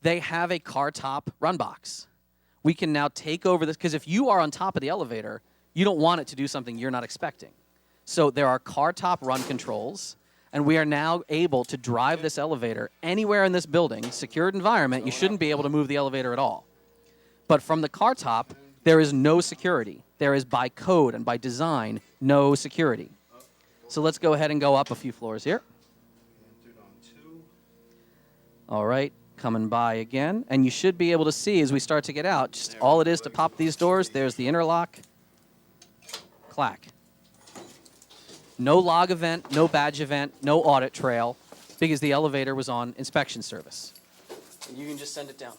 They have a car top run box. We can now take over this, because if you are on top of the elevator, you don't want it to do something you're not expecting. So there are car top run controls, and we are now able to drive this elevator anywhere in this building, secured environment. You shouldn't be able to move the elevator at all. But from the car top, there is no security. There is, by code and by design, no security. So let's go ahead and go up a few floors here. All right. Coming by again, and you should be able to see as we start to get out, just all it is to pop these doors. There's the interlock. Clack. No log event, no badge event, no audit trail, because the elevator was on inspection service. And you can just send it down.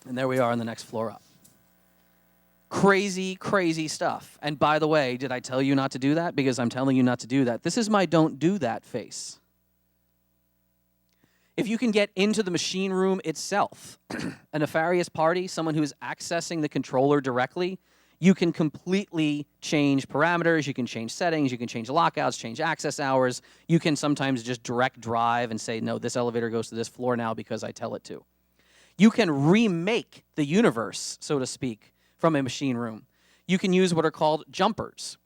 And there we are on the next floor up. Crazy, crazy stuff. And by the way, did I tell you not to do that? Because I'm telling you not to do that. This is my don't do that face. If you can get into the machine room itself, a nefarious party, someone who is accessing the controller directly, you can completely change parameters, you can change settings, you can change lockouts, change access hours. You can sometimes just direct drive and say, no, this elevator goes to this floor now because I tell it to. You can remake the universe, so to speak, from a machine room. You can use what are called jumpers.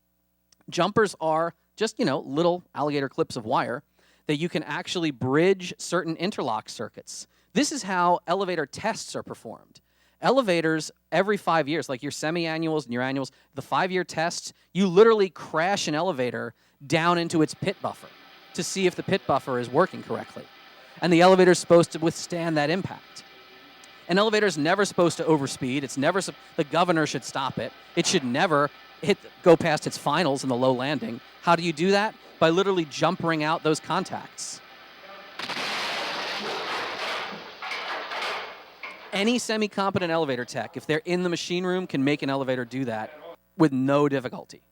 Jumpers are just, little alligator clips of wire that you can actually bridge certain interlock circuits. This is how elevator tests are performed. Elevators, every 5 years, like your semi-annuals and your annuals, the 5-year tests, you literally crash an elevator down into its pit buffer to see if the pit buffer is working correctly. And the elevator is supposed to withstand that impact. An elevator is never supposed to overspeed. It's never the governor should stop it. It should never go past its finals in the low landing. How do you do that? By literally jumpering out those contacts. Any semi-competent elevator tech, if they're in the machine room, can make an elevator do that with no difficulty.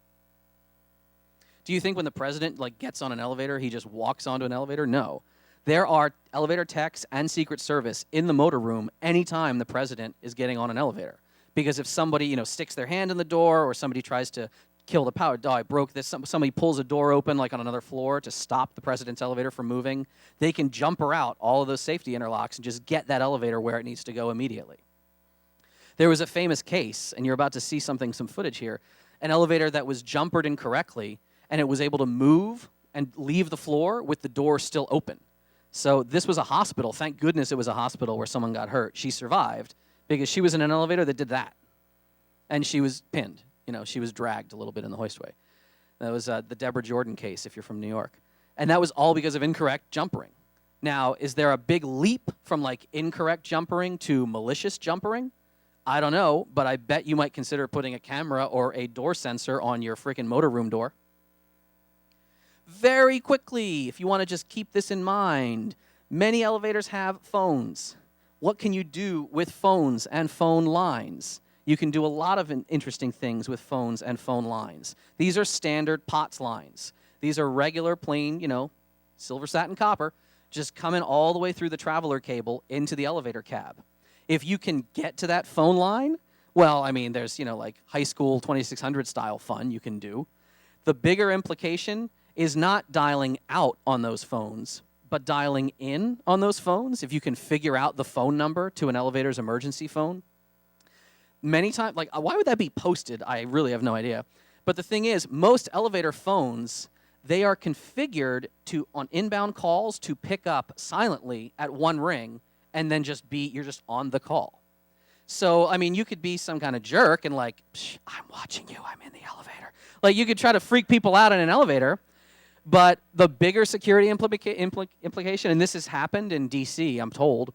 Do you think when the president gets on an elevator, he just walks onto an elevator? No. There are elevator techs and Secret Service in the motor room anytime the president is getting on an elevator. Because if somebody, sticks their hand in the door or somebody tries to kill the power, I broke this, somebody pulls a door open on another floor to stop the president's elevator from moving, they can jumper out all of those safety interlocks and just get that elevator where it needs to go immediately. There was a famous case, and you're about to see some footage here, an elevator that was jumpered incorrectly, and it was able to move and leave the floor with the door still open. So this was a hospital. Thank goodness it was a hospital where someone got hurt. She survived because she was in an elevator that did that. And she was pinned. She was dragged a little bit in the hoistway. That was the Deborah Jordan case, if you're from New York. And that was all because of incorrect jumpering. Now, is there a big leap from incorrect jumpering to malicious jumpering? I don't know, but I bet you might consider putting a camera or a door sensor on your freaking motor room door. Very quickly, if you want to just keep this in mind, many elevators have phones. What can you do with phones and phone lines? You can do a lot of interesting things with phones and phone lines. These are standard POTS lines. These are regular, plain, silver satin copper, just coming all the way through the traveler cable into the elevator cab. If you can get to that phone line, well, there's, high school 2600 style fun you can do. The bigger implication is not dialing out on those phones, but dialing in on those phones. If you can figure out the phone number to an elevator's emergency phone. Many times, why would that be posted? I really have no idea. But the thing is, most elevator phones, they are configured on inbound calls to pick up silently at one ring and then you're just on the call. So, you could be some kind of jerk and I'm watching you, I'm in the elevator. You could try to freak people out in an elevator, but the bigger security implication, and this has happened in D.C., I'm told,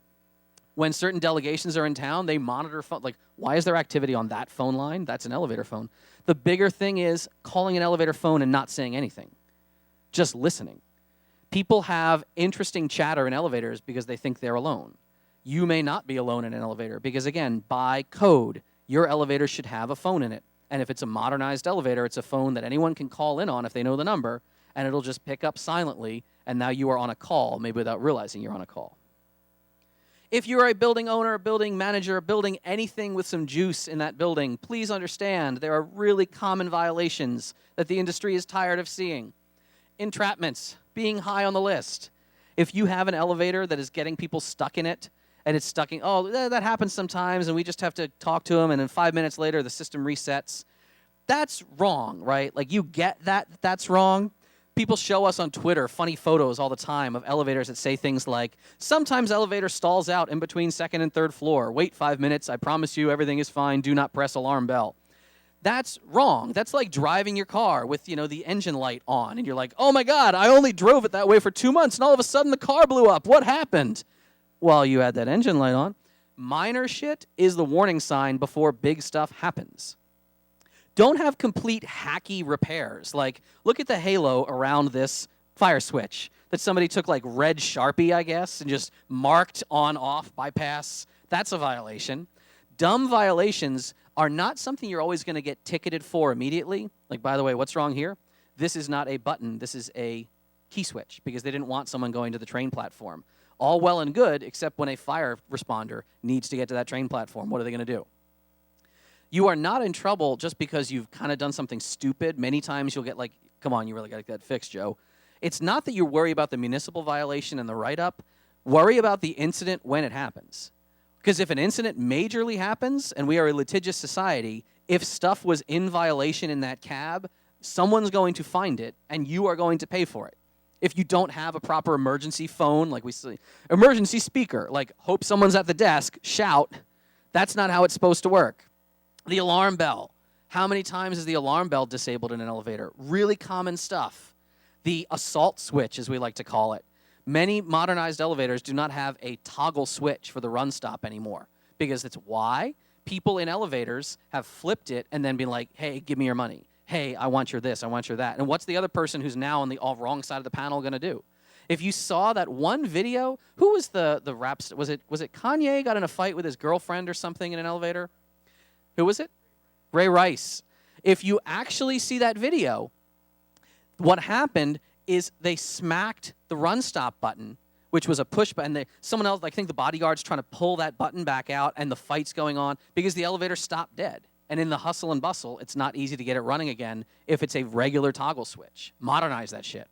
when certain delegations are in town, they monitor phone. Why is there activity on that phone line? That's an elevator phone. The bigger thing is calling an elevator phone and not saying anything, just listening. People have interesting chatter in elevators because they think they're alone. You may not be alone in an elevator because, again, by code, your elevator should have a phone in it. And if it's a modernized elevator, it's a phone that anyone can call in on if they know the number, and it'll just pick up silently, and now you are on a call, maybe without realizing you're on a call. If you're a building owner, a building manager, building anything with some juice in that building, please understand there are really common violations that the industry is tired of seeing. Entrapments, being high on the list. If you have an elevator that is getting people stuck in it, and it's stuck in, that happens sometimes, and we just have to talk to them, and then 5 minutes later, the system resets. That's wrong, right? You get that's wrong. People show us on Twitter funny photos all the time of elevators that say things like, sometimes elevator stalls out in between second and third floor. Wait 5 minutes. I promise you everything is fine. Do not press alarm bell. That's wrong. That's like driving your car with, the engine light on. And you're like, oh, my God, I only drove it that way for 2 months, and all of a sudden the car blew up. What happened? Well, you had that engine light on. Minor shit is the warning sign before big stuff happens. Don't have complete hacky repairs. Look at the halo around this fire switch that somebody took red Sharpie, I guess, and just marked on, off, bypass. That's a violation. Dumb violations are not something you're always going to get ticketed for immediately. Like, by the way, what's wrong here? This is not a button. This is a key switch because they didn't want someone going to the train platform. All well and good, except when a fire responder needs to get to that train platform. What are they going to do? You are not in trouble just because you've kind of done something stupid. Many times you'll get like, come on, you really got to get that fixed, Joe. It's not that you worry about the municipal violation and the write-up. Worry about the incident when it happens. Because if an incident majorly happens, and we are a litigious society, if stuff was in violation in that cab, someone's going to find it, and you are going to pay for it. If you don't have a proper emergency phone, like we say, emergency speaker, like hope someone's at the desk, shout, that's not how it's supposed to work. The alarm bell. How many times is the alarm bell disabled in an elevator? Really common stuff. The assault switch, as we like to call it. Many modernized elevators do not have a toggle switch for the run stop anymore because it's why people in elevators have flipped it and then been like, hey, give me your money. Hey, I want your this, I want your that. And what's the other person who's now on the all wrong side of the panel going to do? If you saw that one video, who was the rap star? Was it Kanye got in a fight with his girlfriend or something in an elevator? Who was it? Ray Rice. If you actually see that video, what happened is they smacked the run stop button, which was a push button. Someone else, I think the bodyguard's trying to pull that button back out, and the fight's going on because the elevator stopped dead. And in the hustle and bustle, it's not easy to get it running again if it's a regular toggle switch. Modernize that shit.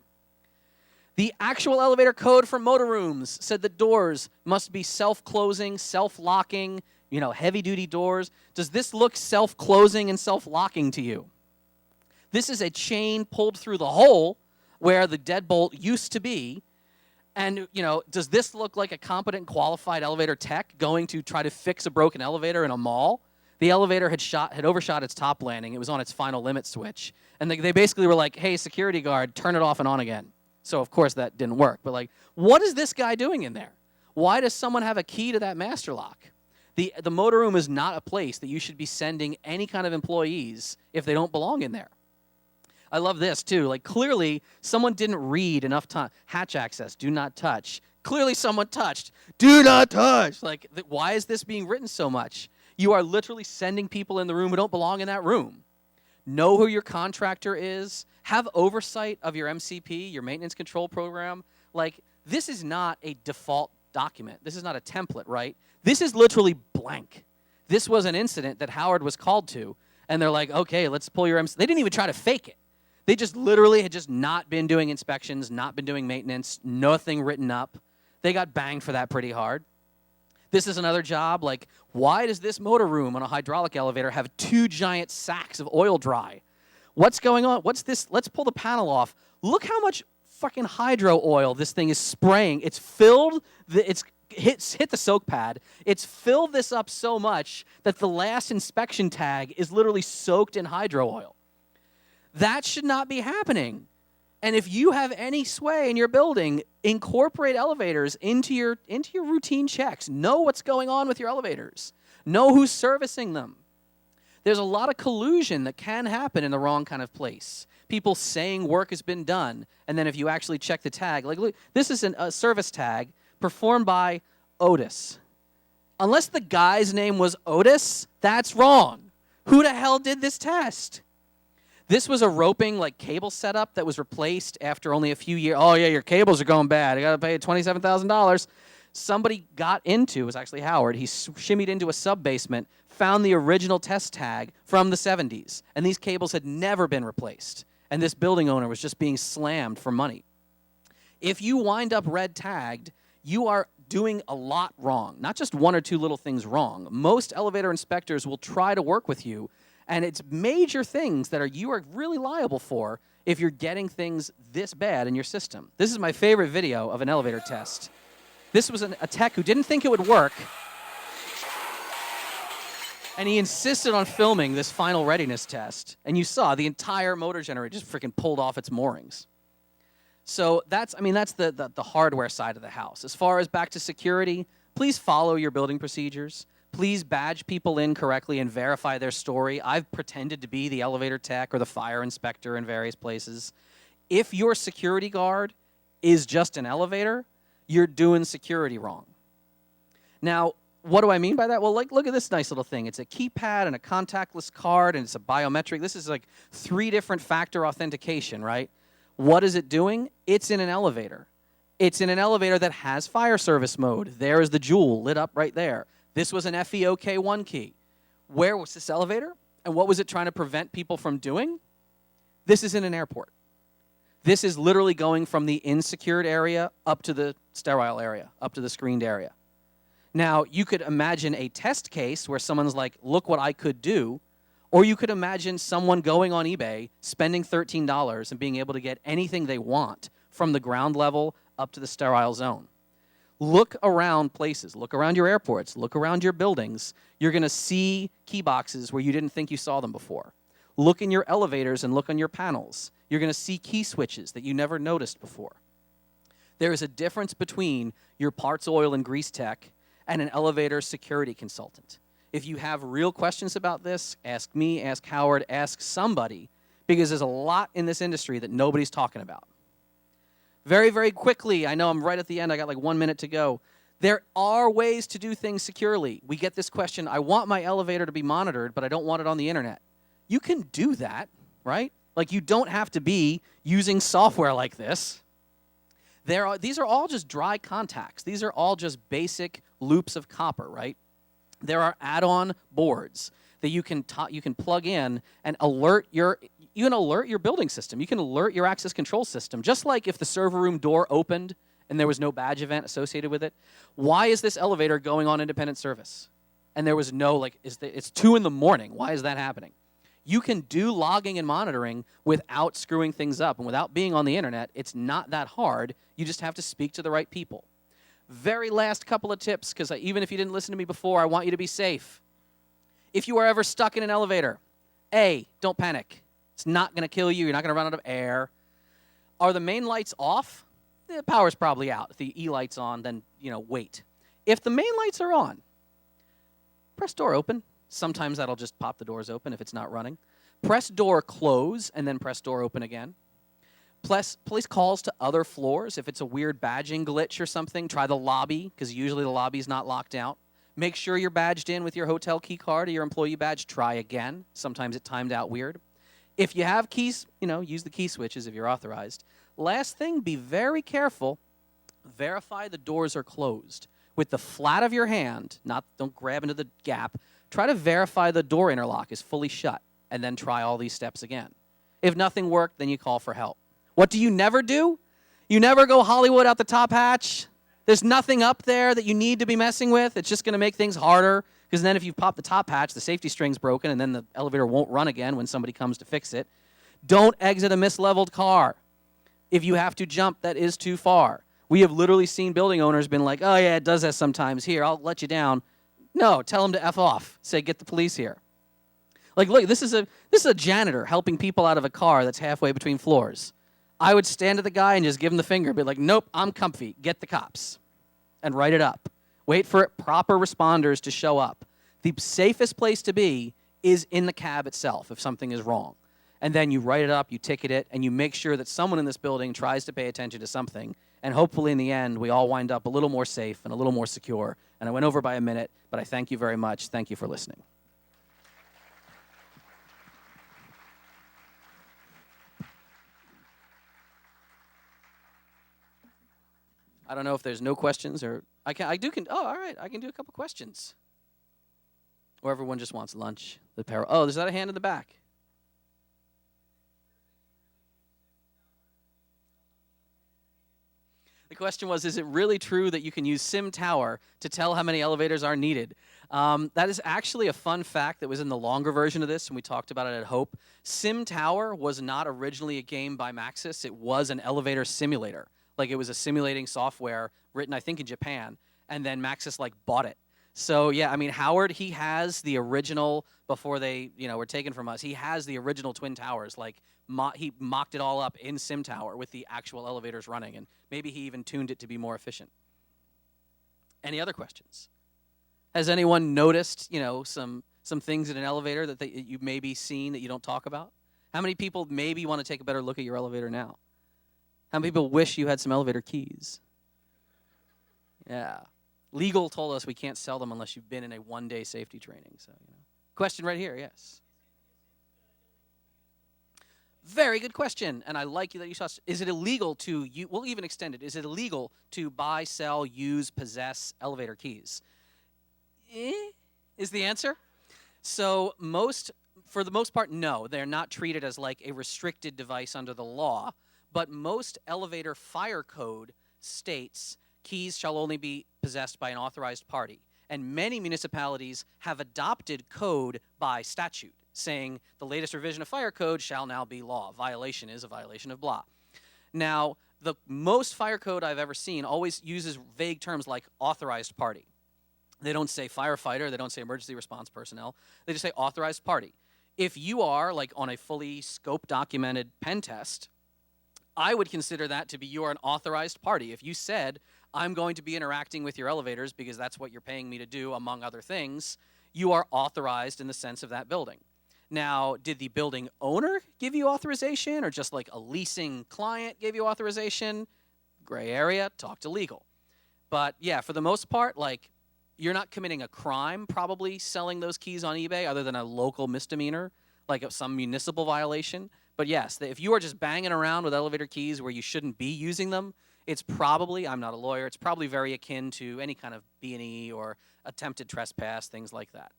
The actual elevator code for motor rooms said the doors must be self-closing, self-locking, heavy-duty doors. Does this look self-closing and self-locking to you? This is a chain pulled through the hole where the deadbolt used to be. And, does this look like a competent, qualified elevator tech going to try to fix a broken elevator in a mall? The elevator had overshot its top landing. It was on its final limit switch. And they basically were like, hey, security guard, turn it off and on again. So, of course, that didn't work. But, what is this guy doing in there? Why does someone have a key to that master lock? The motor room is not a place that you should be sending any kind of employees if they don't belong in there. I love this, too. Clearly, someone didn't read enough time. Hatch access, do not touch. Clearly, someone touched. Do not touch. Why is this being written so much? You are literally sending people in the room who don't belong in that room. Know who your contractor is. Have oversight of your MCP, your maintenance control program. This is not a default document. This is not a template, right? This is literally blank. This was an incident that Howard was called to, and they're like, okay, let's pull your MC. They didn't even try to fake it. They just literally had just not been doing inspections, not been doing maintenance, nothing written up. They got banged for that pretty hard. This is another job. Why does this motor room on a hydraulic elevator have 2 giant sacks of oil dry? What's going on? What's this? Let's pull the panel off. Look how much fucking hydro oil this thing is spraying. It's filled, it's hit the soak pad. It's filled this up so much that the last inspection tag is literally soaked in hydro oil. That should not be happening. And if you have any sway in your building, incorporate elevators into your routine checks. Know what's going on with your elevators. Know who's servicing them. There's a lot of collusion that can happen in the wrong kind of place. People saying work has been done, and then if you actually check the tag, look, this is a service tag performed by Otis. Unless the guy's name was Otis, that's wrong. Who the hell did this test? This was a roping cable setup that was replaced after only a few years. Oh, yeah, your cables are going bad. I got to pay $27,000. Somebody got into, it was actually Howard, he shimmied into a sub-basement, found the original test tag from the 70s, and these cables had never been replaced. And this building owner was just being slammed for money. If you wind up red tagged, you are doing a lot wrong. Not just 1 or 2 little things wrong. Most elevator inspectors will try to work with you, and it's major things that you are really liable for if you're getting things this bad in your system. This is my favorite video of an elevator test. This was a tech who didn't think it would work, and he insisted on filming this final readiness test. And you saw the entire motor generator just freaking pulled off its moorings. So that's the hardware side of the house. As far as back to security, please follow your building procedures. Please badge people in correctly and verify their story. I've pretended to be the elevator tech or the fire inspector in various places. If your security guard is just an elevator, you're doing security wrong. Now, what do I mean by that? Well, like, look at this nice little thing. It's a keypad and a contactless card, and it's a biometric. This is like 3 different factor authentication, right? What is it doing? It's in an elevator. It's in an elevator that has fire service mode. There is the jewel lit up right there. This was an FEOK1 key. Where was this elevator? And what was it trying to prevent people from doing? This is in an airport. This is literally going from the insecured area up to the sterile area, up to the screened area. Now, you could imagine a test case where someone's like, look what I could do, or you could imagine someone going on eBay, spending $13 and being able to get anything they want from the ground level up to the sterile zone. Look around places. Look around your airports. Look around your buildings. You're going to see key boxes where you didn't think you saw them before. Look in your elevators and look on your panels. You're going to see key switches that you never noticed before. There is a difference between your parts, oil, and grease tech and an elevator security consultant. If you have real questions about this, ask me, ask Howard, ask somebody, because there's a lot in this industry that nobody's talking about. Very, very quickly, I know I'm right at the end, I got like 1 minute to go. There are ways to do things securely. We get this question, I want my elevator to be monitored, but I don't want it on the internet. You can do that, right? Like, you don't have to be using software like this. These are all just dry contacts. These are all just basic loops of copper, right? There are add-on boards that you can plug in and alert your building system. You can alert your access control system. Just like if the server room door opened and there was no badge event associated with it, why is this elevator going on independent service? And there was no, it's 2 in the morning. Why is that happening? You can do logging and monitoring without screwing things up and without being on the internet. It's not that hard. You just have to speak to the right people. Very last couple of tips, because even if you didn't listen to me before, I want you to be safe. If you are ever stuck in an elevator, A, don't panic. It's not going to kill you. You're not going to run out of air. Are the main lights off? The power's probably out. If the E light's on, then, wait. If the main lights are on, press door open. Sometimes that'll just pop the doors open if it's not running. Press door close and then press door open again. Place calls to other floors. If it's a weird badging glitch or something, try the lobby, because usually the lobby's not locked out. Make sure you're badged in with your hotel key card or your employee badge. Try again. Sometimes it timed out weird. If you have keys, use the key switches if you're authorized. Last thing, be very careful. Verify the doors are closed. With the flat of your hand, don't grab into the gap, try to verify the door interlock is fully shut, and then try all these steps again. If nothing worked, then you call for help. What do you never do? You never go Hollywood out the top hatch. There's nothing up there that you need to be messing with. It's just going to make things harder, because then if you pop the top hatch, the safety string's broken, and then the elevator won't run again when somebody comes to fix it. Don't exit a misleveled car. If you have to jump, that is too far. We have literally seen building owners been like, oh, yeah, it does that sometimes. Here, I'll let you down. No, tell them to F off. Say, get the police here. Like, look, this is a janitor helping people out of a car that's halfway between floors. I would stand to the guy and just give him the finger, be like, nope, I'm comfy. Get the cops. And write it up. Wait for proper responders to show up. The safest place to be is in the cab itself if something is wrong. And then you write it up, you ticket it, and you make sure that someone in this building tries to pay attention to something. And hopefully in the end, we all wind up a little more safe and a little more secure. And I went over by a minute, but I thank you very much. Thank you for listening. I don't know if there's no questions or all right, I can do a couple questions. Or everyone just wants lunch. There's that a hand in the back? The question was, is it really true that you can use Sim Tower to tell how many elevators are needed? That is actually a fun fact that was in the longer version of this, and we talked about it at Hope. Sim Tower was not originally a game by Maxis. It was an elevator simulator. Like, it was a simulating software written, I think, in Japan, and then Maxis, bought it. So, yeah, I mean, Howard, he has the original, before they, were taken from us, he has the original Twin Towers. He mocked it all up in Sim Tower with the actual elevators running, and maybe he even tuned it to be more efficient. Any other questions? Has anyone noticed, some things in an elevator that you've maybe seen that you don't talk about? How many people maybe want to take a better look at your elevator now? How many people wish you had some elevator keys? Yeah. Legal told us we can't sell them unless you've been in a one-day safety training. So, Question right here, yes. Very good question, and I like that you saw. Is it illegal to? We'll even extend it. Is it illegal to buy, sell, use, possess elevator keys? Is the answer. So for the most part, no. They're not treated as like a restricted device under the law. But most elevator fire code states keys shall only be possessed by an authorized party. And many municipalities have adopted code by statute, saying the latest revision of fire code shall now be law. Violation is a violation of blah. Now, the most fire code I've ever seen always uses vague terms like authorized party. They don't say firefighter. They don't say emergency response personnel. They just say authorized party. If you are like on a fully scope documented pen test, I would consider that to be you are an authorized party. If you said, I'm going to be interacting with your elevators because that's what you're paying me to do, among other things, you are authorized in the sense of that building. Now, did the building owner give you authorization or just like a leasing client gave you authorization? Gray area, talk to legal. But yeah, for the most part, like you're not committing a crime probably selling those keys on eBay other than a local misdemeanor, like some municipal violation. But yes, if you are just banging around with elevator keys where you shouldn't be using them, it's probably, I'm not a lawyer, it's probably very akin to any kind of B&E or attempted trespass, things like that.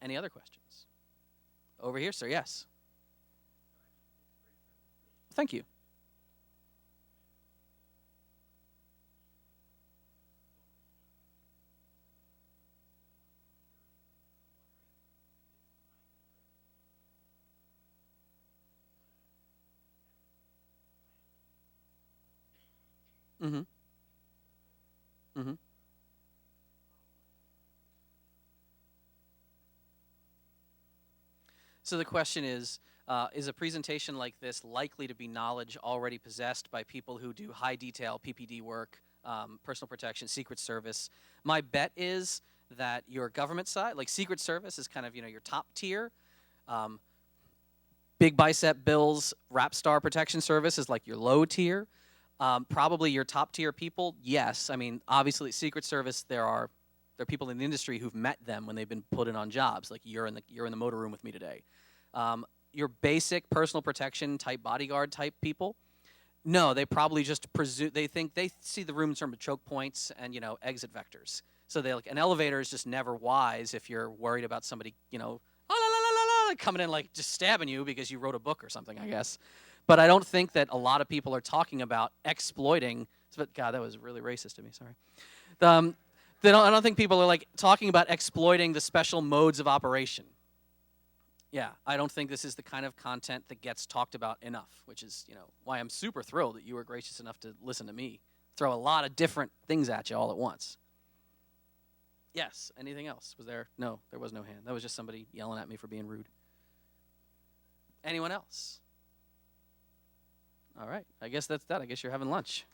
Any other questions? Over here, sir, yes. Thank you. Mm-hmm. Mm-hmm. So the question is a presentation like this likely to be knowledge already possessed by people who do high detail PPD work, personal protection, Secret Service? My bet is that your government side, like Secret Service is kind of, your top tier. Big Bicep Bill's Rap Star Protection Service is like your low tier. Probably your top tier people, yes. I mean, obviously, Secret Service, there are people in the industry who've met them when they've been put in on jobs. Like you're in the motor room with me today. Your basic personal protection type bodyguard type people, no, they probably just presume they see the room in terms of choke points and exit vectors. So an elevator is just never wise if you're worried about somebody coming in like just stabbing you because you wrote a book or something, I guess. But I don't think that a lot of people are talking about exploiting. But God, that was really racist of me. Sorry. I don't think people are like talking about exploiting the special modes of operation. Yeah, I don't think this is the kind of content that gets talked about enough, which is why I'm super thrilled that you were gracious enough to listen to me throw a lot of different things at you all at once. Yes. Anything else? Was there? No, there was no hand. That was just somebody yelling at me for being rude. Anyone else? All right. I guess that's that. I guess you're having lunch.